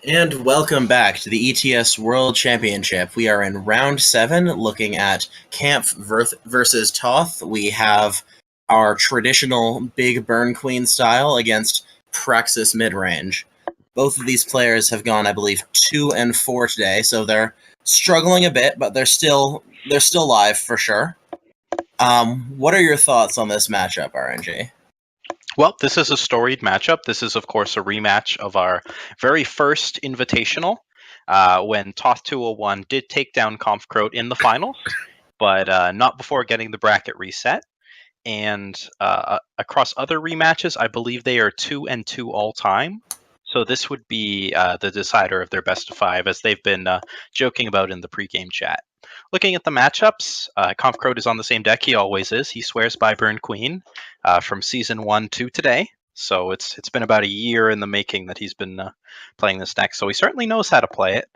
And welcome back to the ETS World Championship. We are in round 7, looking at Kampf versus Toth. We have our traditional big Burn Queen style against Praxis mid-range. Both of these players have gone, I believe, 2 and 4 today, so they're struggling a bit, but they're still live for sure. What are your thoughts on this matchup, aReNGee? Well, this is a storied matchup. This is, of course, a rematch of our very first Invitational, when Toth201 did take down KampfKrote in the finals, but not before getting the bracket reset. And across other rematches, I believe they are 2 and 2 all time. So this would be the decider of their best of 5, as they've been joking about in the pregame chat. Looking at the matchups, KampfKrote is on the same deck he always is. He swears by Burn Queen from Season 1 to today. So it's been about a year in the making that he's been playing this deck. So he certainly knows how to play it.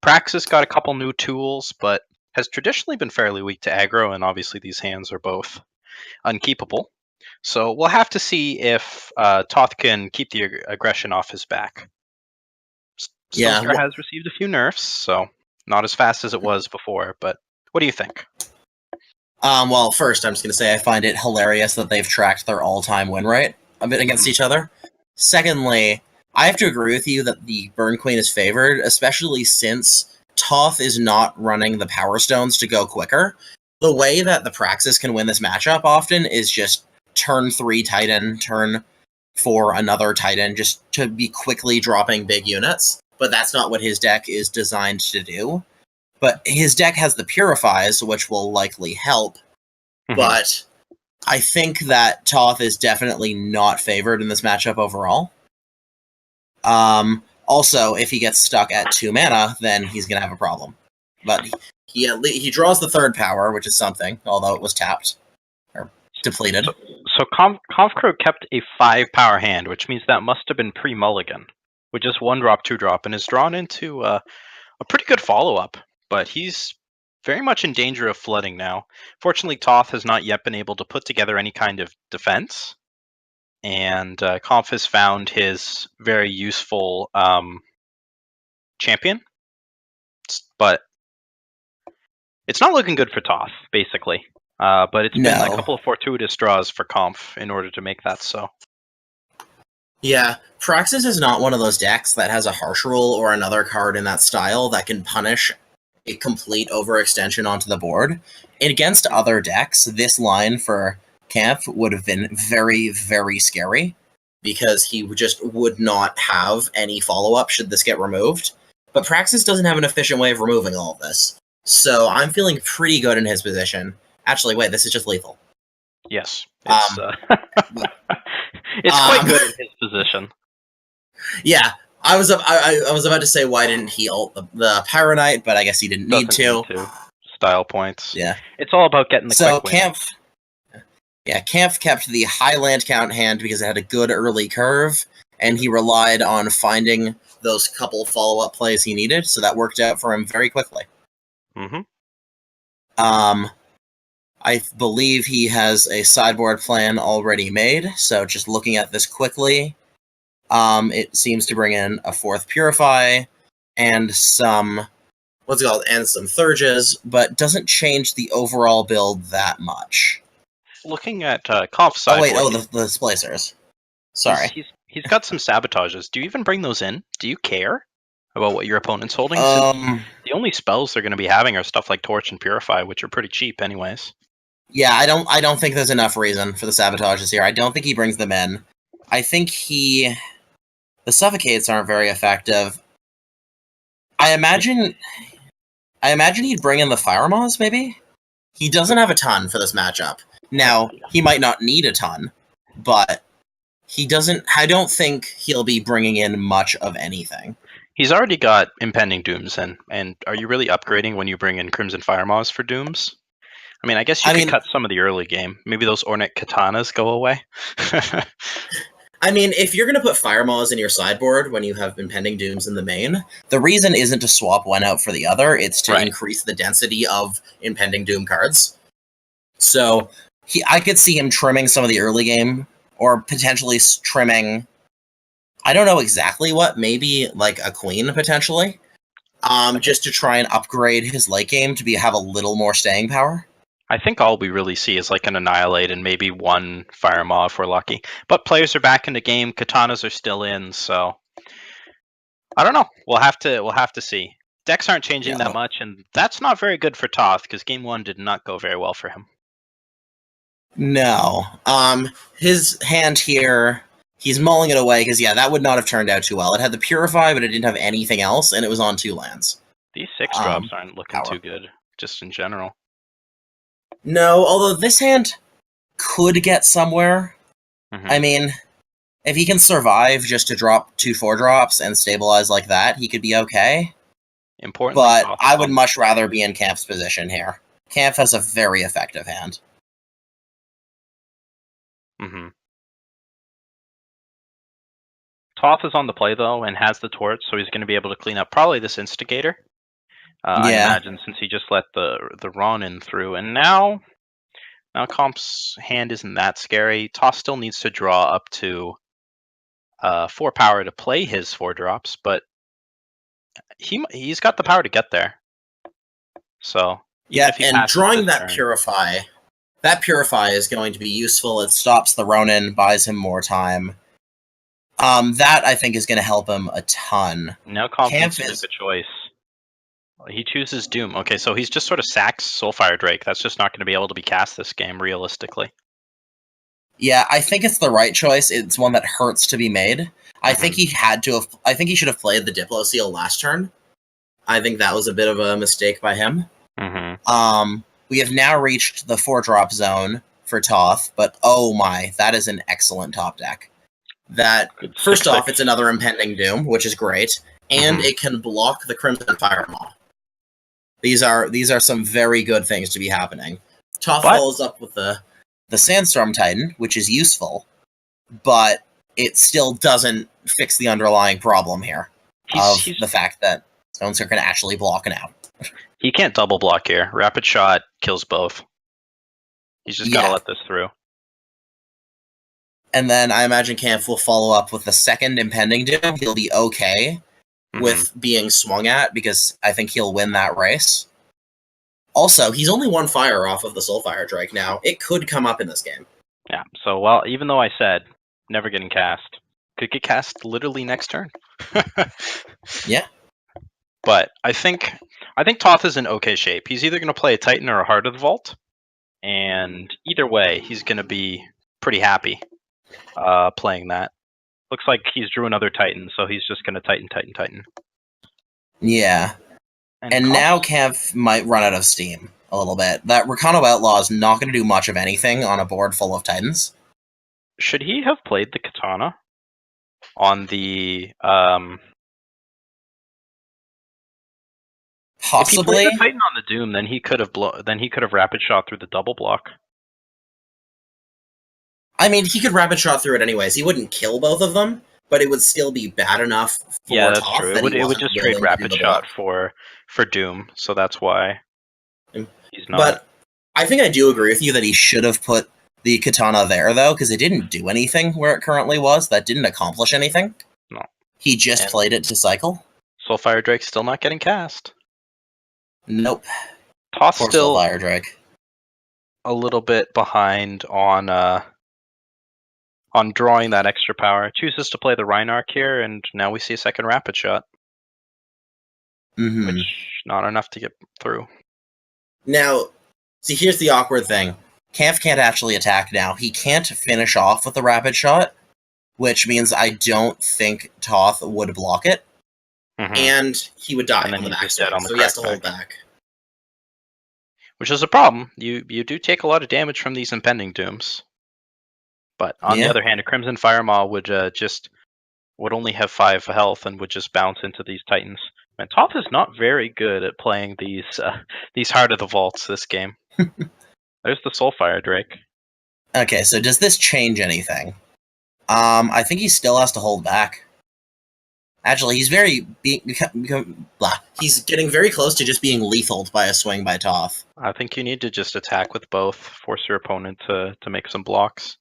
Praxis got a couple new tools, but has traditionally been fairly weak to aggro, and obviously these hands are both unkeepable. So we'll have to see if Toth can keep the aggression off his back. Stillstar has received a few nerfs, so not as fast as it was before, but what do you think? Well, first, I'm just going to say I find it hilarious that they've tracked their all-time win rate a bit against each other. Secondly, I have to agree with you that the Burn Queen is favored, especially since Toth is not running the Power Stones to go quicker. The way that the Praxis can win this matchup often is just turn 3 Titan, turn 4 another Titan, just to be quickly dropping big units. But that's not what his deck is designed to do. But his deck has the Purifies, which will likely help. But I think that Toth is definitely not favored in this matchup overall. Also, if he gets stuck at 2 mana, then he's going to have a problem. But he draws the 3rd power, which is something, although it was tapped. Or depleted. So KampfKrote kept a 5 power hand, which means that must have been pre-mulligan, with just 1-drop, 2-drop, and is drawn into a pretty good follow-up. But he's very much in danger of flooding now. Fortunately, Toth has not yet been able to put together any kind of defense, and Kampf has found his very useful champion. But it's not looking good for Toth, basically. But it's been a couple of fortuitous draws for Kampf in order to make that so. Yeah, Praxis is not one of those decks that has a Harsh Rule or another card in that style that can punish a complete overextension onto the board. And against other decks, this line for Kampf would have been very, very scary, because he just would not have any follow-up should this get removed. But Praxis doesn't have an efficient way of removing all of this. So I'm feeling pretty good in his position. Actually, wait, this is just lethal. Yes. It's quite good in his position. Yeah. I was about to say, why didn't he ult the Pyro Knight, but I guess he didn't need to. Style points. Yeah. It's all about getting the quick win. Kampf kept the high land count hand because it had a good early curve, and he relied on finding those couple follow-up plays he needed, so that worked out for him very quickly. I believe he has a sideboard plan already made, so just looking at this quickly, it seems to bring in a 4th Purify and some some Thurges, but doesn't change the overall build that much. Looking at Kampf's sideboard... the Displacers. Sorry. He's got some Sabotages. Do you even bring those in? Do you care about what your opponent's holding? The only spells they're going to be having are stuff like Torch and Purify, which are pretty cheap anyways. Yeah, I don't think there's enough reason for the Sabotages here. I don't think he brings them in. I think the Suffocates aren't very effective. I imagine he'd bring in the Fire Maws, maybe? He doesn't have a ton for this matchup. Now, he might not need a ton, but he doesn't... I don't think he'll be bringing in much of anything. He's already got Impending Dooms, and are you really upgrading when you bring in Crimson Fire Maws for Dooms? I mean, I guess you could cut some of the early game. Maybe those Ornate Katanas go away. I mean, if you're going to put Fire Maws in your sideboard when you have Impending Dooms in the main, the reason isn't to swap one out for the other, it's to increase the density of Impending Doom cards. So, I could see him trimming some of the early game, or potentially trimming... I don't know exactly what. Maybe like a queen potentially. Just to try and upgrade his late game to have a little more staying power. I think all we really see is like an Annihilate and maybe one Fire Maw if we're lucky. But players are back in the game. Katanas are still in, so I don't know. We'll have to see. Decks aren't changing that much, and that's not very good for Toth because game 1 did not go very well for him. No. His hand here, he's mulling it away because that would not have turned out too well. It had the Purify, but it didn't have anything else, and it was on 2 lands. These 6 drops aren't looking too good, just in general. No, although this hand could get somewhere. I mean, if he can survive just to drop 2 4-drops and stabilize like that, he could be okay. Important, but I would much rather be in Kampf's position here. Kampf has a very effective hand. Toth is on the play though and has the torch, so he's going to be able to clean up probably this Instigator. I imagine, since he just let the Ronin through, and now Kampf's hand isn't that scary. Toth still needs to draw up to 4 power to play his 4 drops, but he's got the power to get there. So and drawing that Purify, is going to be useful. It stops the Ronin, buys him more time. That I think is going to help him a ton. Now Kampf needs to make a choice. He chooses Doom. Okay, so he's just sort of sacks Soulfire Drake. That's just not going to be able to be cast this game, realistically. Yeah, I think it's the right choice. It's one that hurts to be made. I think he had to have. I think he should have played the Diplo Seal last turn. I think that was a bit of a mistake by him. We have now reached the 4-drop zone for Toth, but oh my, that is an excellent top deck. That first off, it's another Impending Doom, which is great, and it can block the Crimson Fire Maw. These are some very good things to be happening. Toth follows up with the Sandstorm Titan, which is useful, but it still doesn't fix the underlying problem here of the fact that Stones are going to actually block now. He can't double block here. Rapid Shot kills both. He's just got to let this through. And then I imagine Kampf will follow up with the second Impending Doom. He'll be okay with being swung at, because I think he'll win that race. Also, he's only 1 fire off of the Soulfire Drake now. It could come up in this game. Yeah, so, well, even though I said never getting cast, could get cast literally next turn. Yeah. But I think Toth is in okay shape. He's either going to play a Titan or a Heart of the Vault, and either way, he's going to be pretty happy playing that. Looks like he's drew another Titan, so he's just going to Titan. Yeah. And now Kampf might run out of steam a little bit. That Recano Outlaw is not going to do much of anything on a board full of Titans. Should he have played the Katana on the... Possibly. If he played the Titan on the Doom, then he could have Rapid Shot through the double block. I mean, he could Rapid Shot through it anyways. He wouldn't kill both of them, but it would still be bad enough for that's Toth true. That it would just trade Rapid Shot for Doom, so that's why he's not. But I think I do agree with you that he should have put the Katana there, though, because it didn't do anything where it currently was. That didn't accomplish anything. No. He just played it to cycle. Soulfire Drake's still not getting cast. Nope. Toth still Soulfire Drake. A little bit behind on drawing that extra power. Chooses to play the Reinarch here, and now we see a second Rapid Shot. Which, not enough to get through. Now, see, here's the awkward thing. Kampf can't actually attack now. He can't finish off with the Rapid Shot, which means I don't think Toth would block it. And he would die on the back swing, so he has to hold back. Which is a problem. You do take a lot of damage from these Impending Dooms. But on the other hand, a Crimson Fire Maw would only have 5 health and would just bounce into these Titans. And Toth is not very good at playing these Heart of the Vaults this game. There's the Soulfire Drake. Okay, so does this change anything? I think he still has to hold back. Actually, he's he's getting very close to just being lethaled by a swing by Toth. I think you need to just attack with both, force your opponent to make some blocks.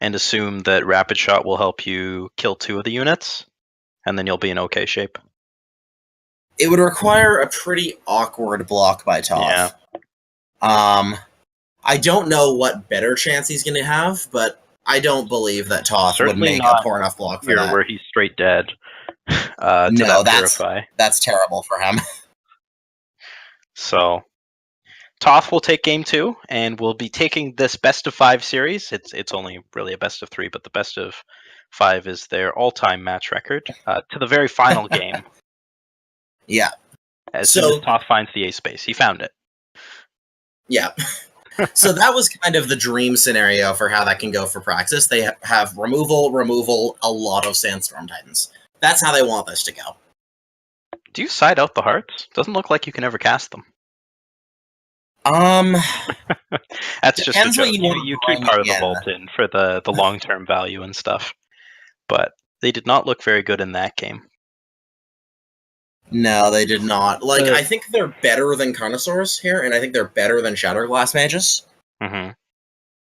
and assume that Rapid Shot will help you kill 2 of the units, and then you'll be in okay shape. It would require a pretty awkward block by Toth. I don't know what better chance he's going to have, but I don't believe that Toth would make a poor enough block for that. Where he's straight dead. No, that's terrible for him. So, Toth will take game 2, and we'll be taking this best of 5 series. It's only really a best of 3, but the best of 5 is their all-time match record to the very final game. Yeah. As soon as Toth finds the ace space, he found it. Yeah. So that was kind of the dream scenario for how that can go for Praxis. They have removal, a lot of Sandstorm Titans. That's how they want this to go. Do you side out the hearts? Doesn't look like you can ever cast them. That's just a joke. You keep part of the vault in for the long-term value and stuff. But they did not look very good in that game. No, they did not. I think they're better than Carnosaurs here, and I think they're better than Shatterglass Mages. Mm-hmm.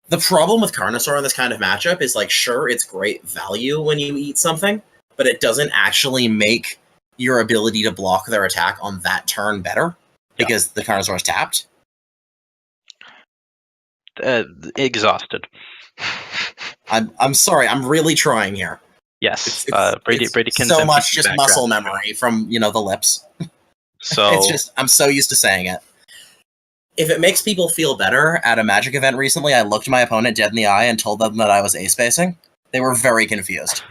The problem with Carnosaur in this kind of matchup is, sure, it's great value when you eat something, but it doesn't actually make your ability to block their attack on that turn better, because the Carnosaur is tapped. Exhausted. I'm sorry, I'm really trying here. Yes, Bradykin. So much just muscle memory from the lips. So it's just I'm so used to saying it. If it makes people feel better, at a Magic event recently, I looked my opponent dead in the eye and told them that I was ace spacing. They were very confused.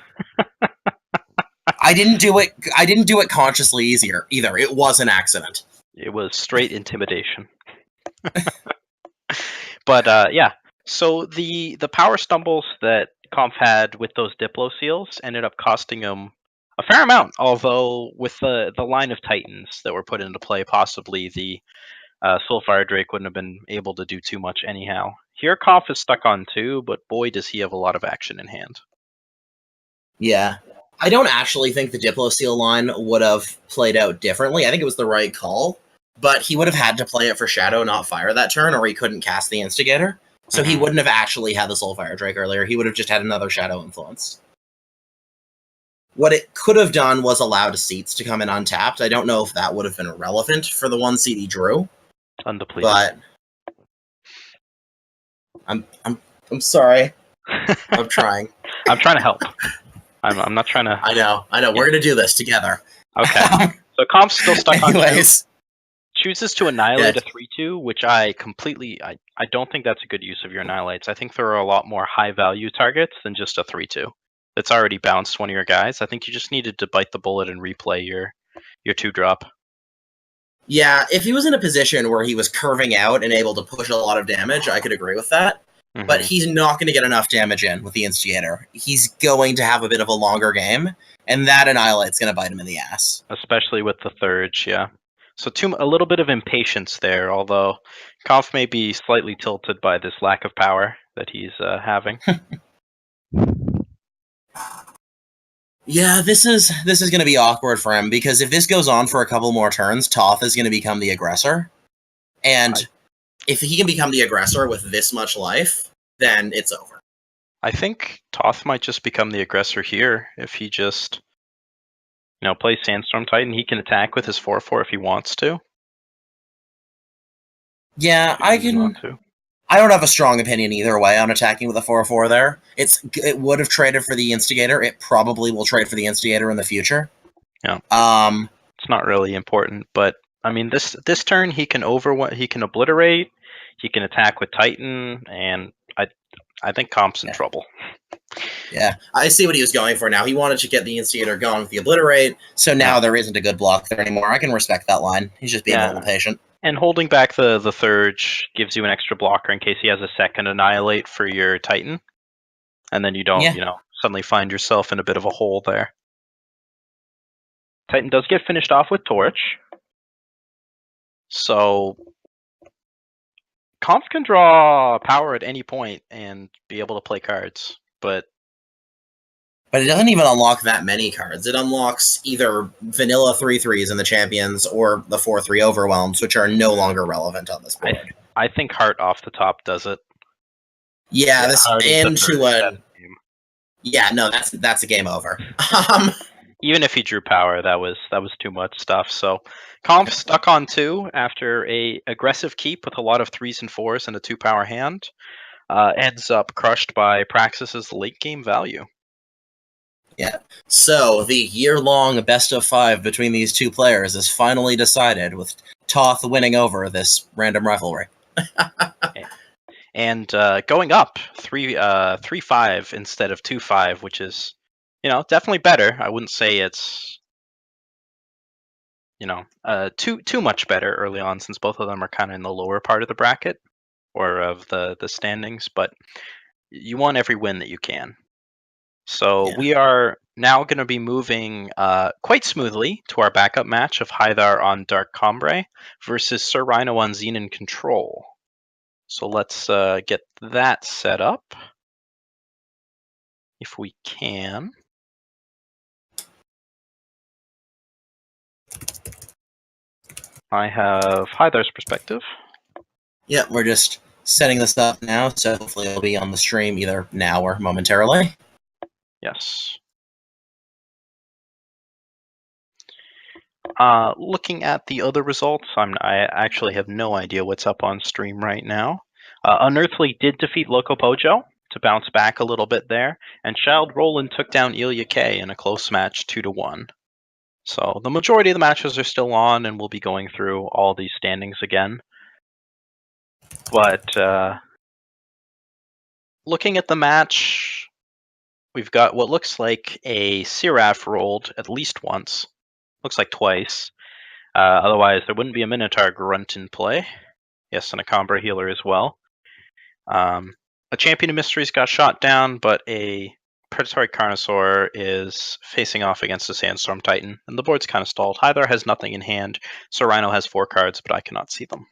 I didn't do it consciously either. It was an accident. It was straight intimidation. But yeah. So the power stumbles that Kampf had with those Diplo seals ended up costing him a fair amount, although with the line of Titans that were put into play, possibly the Soulfire Drake wouldn't have been able to do too much anyhow. Here Kampf is stuck on 2, but boy does he have a lot of action in hand. Yeah. I don't actually think the Diplo seal line would have played out differently. I think it was the right call, but he would have had to play it for Shadow, not Fire that turn, or he couldn't cast the Instigator. So he wouldn't have actually had the Soulfire Drake earlier. He would have just had another Shadow influence. What it could have done was allowed seats to come in untapped. I don't know if that would have been relevant for the one seat he drew. Undepleted. But I'm sorry. I'm trying. I'm trying to help. I'm not trying to. I know. We're gonna do this together. Okay. So Kampf's still stuck on 2. Chooses to annihilate Good. a 3/2, which I don't think that's a good use of your annihilates. I think there are a lot more high value targets than just a 3/2 that's already bounced one of your guys. I think you just needed to bite the bullet and replay your 2-drop. Yeah, if he was in a position where he was curving out and able to push a lot of damage, I could agree with that. Mm-hmm. But he's not going to get enough damage in with the Instigator. He's going to have a bit of a longer game, and that annihilate's going to bite him in the ass. Especially with the Thurge, yeah. So a little bit of impatience there, although Kampf may be slightly tilted by this lack of power that he's having. Yeah, this is going to be awkward for him, because if this goes on for a couple more turns, Toth is going to become the aggressor. And if he can become the aggressor with this much life, then it's over. I think Toth might just become the aggressor here if he just plays Sandstorm Titan. He can attack with his 4/4 if he wants to. Yeah, I don't have a strong opinion either way on attacking with a 4/4 there. It would have traded for the Instigator. It probably will trade for the Instigator in the future. Yeah. It's not really important, but I mean this turn he can obliterate, he can attack with Titan, and I think Kampf's in trouble. Yeah, I see what he was going for now. He wanted to get the Instigator gone with the Obliterate, so now there isn't a good block there anymore. I can respect that line. He's just being a little patient. And holding back the Thurge gives you an extra blocker in case he has a second Annihilate for your Titan. And then you don't, suddenly find yourself in a bit of a hole there. Titan does get finished off with Torch. So Kampf can draw power at any point and be able to play cards, but it doesn't even unlock that many cards. It unlocks either vanilla 3/3s in the champions or the 4/3 overwhelms, which are no longer relevant on this board. I think Heart off the top does it. Yeah, this Hardy's the into first an death game. yeah, no, that's a game over. Even if he drew power, that was too much stuff. So Comp stuck on 2 after a aggressive keep with a lot of 3s and 4s and a 2-power hand. Ends up crushed by Praxis's late game value. Yeah. So the year-long best of 5 between these two players is finally decided, with Toth winning over this random rivalry. And going up 3-5 instead of 2-5, which is, definitely better. I wouldn't say it's, too much better early on, since both of them are kind of in the lower part of the bracket or of the standings. But you want every win that you can. So Yeah. we are now going to be moving quite smoothly to our backup match of HiThar on Dark Combre versus SirRhino on Xenon Control. So let's get that set up, if we can. I have HiThar's perspective. Yeah, we're just setting this up now, so hopefully it'll be on the stream either now or momentarily. Yes. Looking at the other results, I actually have no idea what's up on stream right now. Unearthly did defeat Loco Pojo to bounce back a little bit there, and Child Roland took down Ilya K in a close match 2-1. So the majority of the matches are still on, and we'll be going through all these standings again. But looking at the match, we've got what looks like a Siraf rolled at least once. Looks like twice. Otherwise, there wouldn't be a Minotaur Grunt in play. Yes, and a Combra healer as well. A Champion of Mysteries got shot down, but a Predatory Carnosaur is facing off against a Sandstorm Titan, and the board's kind of stalled. HiThar has nothing in hand. SirRhino has 4 cards, but I cannot see them.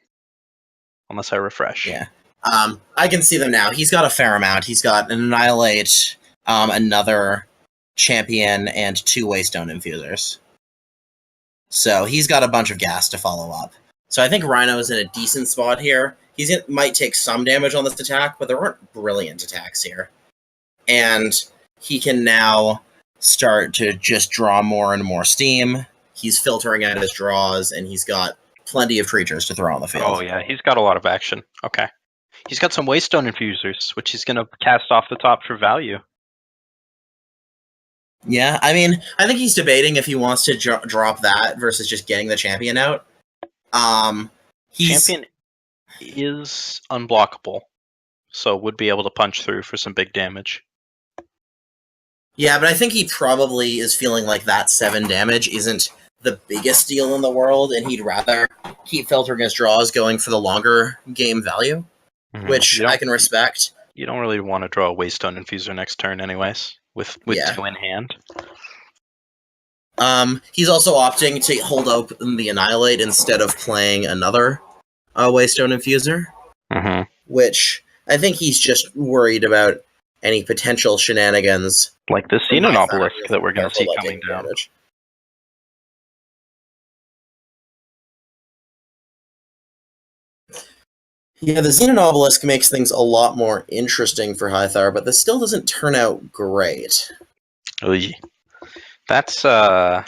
Unless I refresh. Yeah. I can see them now. He's got a fair amount. He's got an Annihilate, another Champion, and 2 Waystone Infusers. So he's got a bunch of gas to follow up. So I think Rhino is in a decent spot here. Might take some damage on this attack, but there aren't brilliant attacks here. And he can now start to just draw more and more steam. He's filtering out his draws, and he's got plenty of creatures to throw on the field. Oh yeah, he's got a lot of action. Okay. He's got some Waystone Infusers, which he's going to cast off the top for value. Yeah, I mean, I think he's debating if he wants to drop that versus just getting the Champion out. Champion is unblockable, so would be able to punch through for some big damage. Yeah, but I think he probably is feeling like that 7 damage isn't the biggest deal in the world, and he'd rather keep filtering his draws going for the longer game value, which I can respect. You don't really want to draw a Waystone Infuser next turn anyways, with 2 in hand. He's also opting to hold open the Annihilate instead of playing another Waystone Infuser, which I think he's just worried about any potential shenanigans. Like this Xenon Obelisk that we're going to see coming down. Damage. Yeah, the Xenon Obelisk makes things a lot more interesting for HiThar, but this still doesn't turn out great. Oy. That's this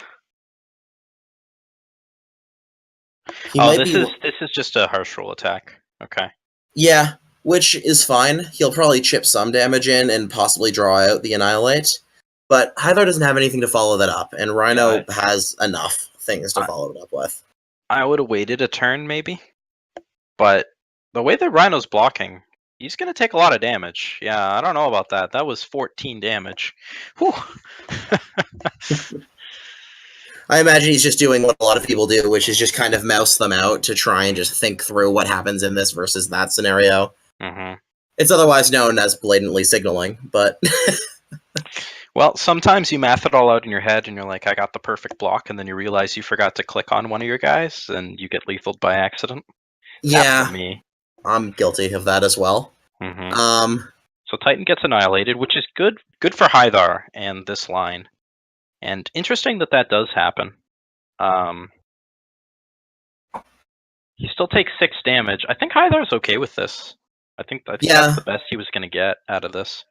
is just a harsh roll attack. Okay. Yeah, which is fine. He'll probably chip some damage in and possibly draw out the Annihilate, but HiThar doesn't have anything to follow that up, and Rhino has enough things to follow it up with. I would have waited a turn, maybe, but the way that Rhino's blocking, he's going to take a lot of damage. Yeah, I don't know about that. That was 14 damage. Whew. I imagine he's just doing what a lot of people do, which is just kind of mouse them out to try and just think through what happens in this versus that scenario. It's otherwise known as blatantly signaling, but... Well, sometimes you math it all out in your head and you're like, I got the perfect block, and then you realize you forgot to click on one of your guys and you get lethaled by accident. Yeah. For me. I'm guilty of that as well. So Titan gets annihilated, which is good for HiThar and this line. And interesting that does happen. He still takes 6 damage. I think HiThar's okay with this. I think that's Yeah. the best he was going to get out of this.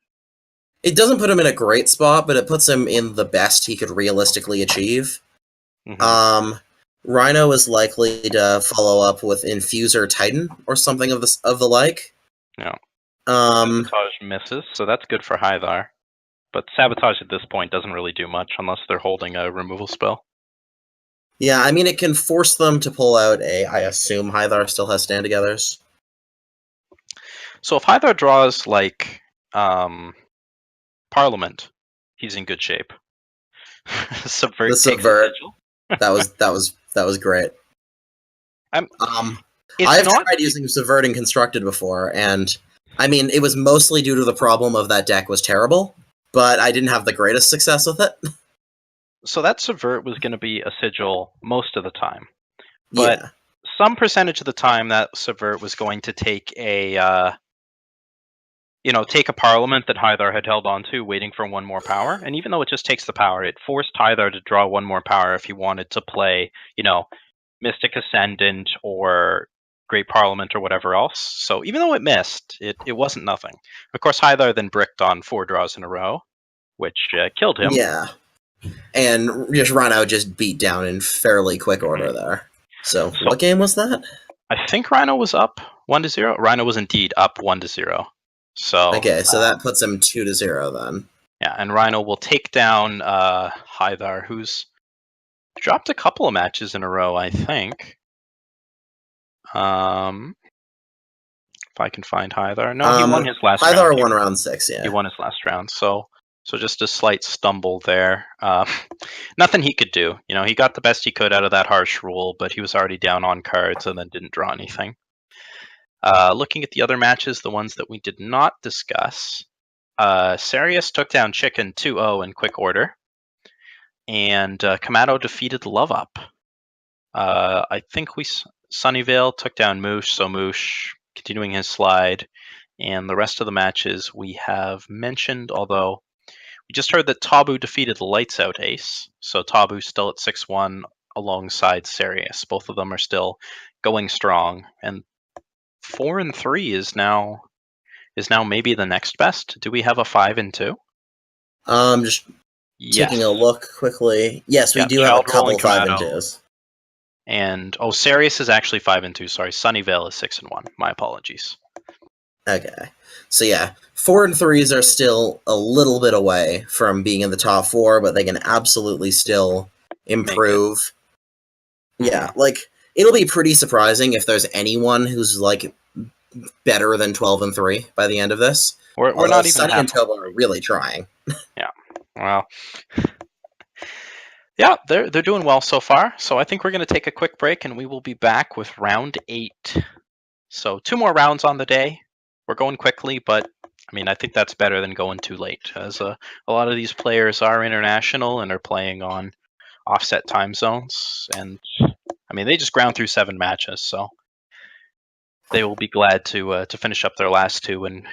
It doesn't put him in a great spot, but it puts him in the best he could realistically achieve. Rhino is likely to follow up with Infuser Titan or something of the like. No. Um, Sabotage misses, so that's good for HiThar. But Sabotage at this point doesn't really do much unless they're holding a removal spell. yeah, I mean, it can force them to pull out I assume HiThar still has stand-togethers. So if HiThar draws, like, Parliament, he's in good shape. Subvert The takes Subvert. a that was great. I've tried using Subvert in Constructed before, and I mean, it was mostly due to the problem of that deck was terrible, but I didn't have the greatest success with it. So that Subvert was going to be a Sigil most of the time. But yeah. some percentage of the time that Subvert was going to take a Parliament that HiThar had held on to, waiting for one more power. And even though it just takes the power, it forced HiThar to draw one more power if he wanted to play, Mystic Ascendant or Great Parliament or whatever else. So even though it missed, it wasn't nothing. Of course, HiThar then bricked on 4 draws in a row, which killed him. Yeah. And just Rhino just beat down in fairly quick order there. So what game was that? I think Rhino was up 1-0. Rhino was indeed up 1-0. So okay, so that puts him 2-0 then. Yeah, and Rhino will take down HiThar, who's dropped a couple of matches in a row, I think. If I can find HiThar. No, he won his last round. HiThar won round 6, yeah. He won his last round, so just a slight stumble there. Nothing he could do. He got the best he could out of that harsh rule, but he was already down on cards and then didn't draw anything. Looking at the other matches, the ones that we did not discuss, Sarius took down Chicken 2-0 in quick order, and Kamado defeated Love Up. I think Sunnyvale took down Moosh, so Moosh continuing his slide, and the rest of the matches we have mentioned, although we just heard that Tabu defeated the Lights Out Ace, so Tabu's still at 6-1 alongside Sarius. Both of them are still going strong, and 4-3 is now maybe the next best. Do we have a 5-2? Just taking a look quickly. Yes, we do have a couple 5-2s. And Sarius is actually 5-2. Sorry, Sunnyvale is 6-1. My apologies. Okay, so yeah, 4-3s are still a little bit away from being in the top 4, but they can absolutely still improve. Yeah, like it'll be pretty surprising if there's anyone who's like better than 12-3 by the end of this. We're not even. Sunny and Toba are really trying. Yeah. Well. Yeah, they're doing well so far. So I think we're going to take a quick break, and we will be back with round 8. So 2 more rounds on the day. We're going quickly, but I mean, I think that's better than going too late, as a lot of these players are international and are playing on offset time zones. And I mean, they just ground through 7 matches, so they will be glad to finish up their last 2 and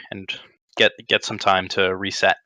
get some time to reset.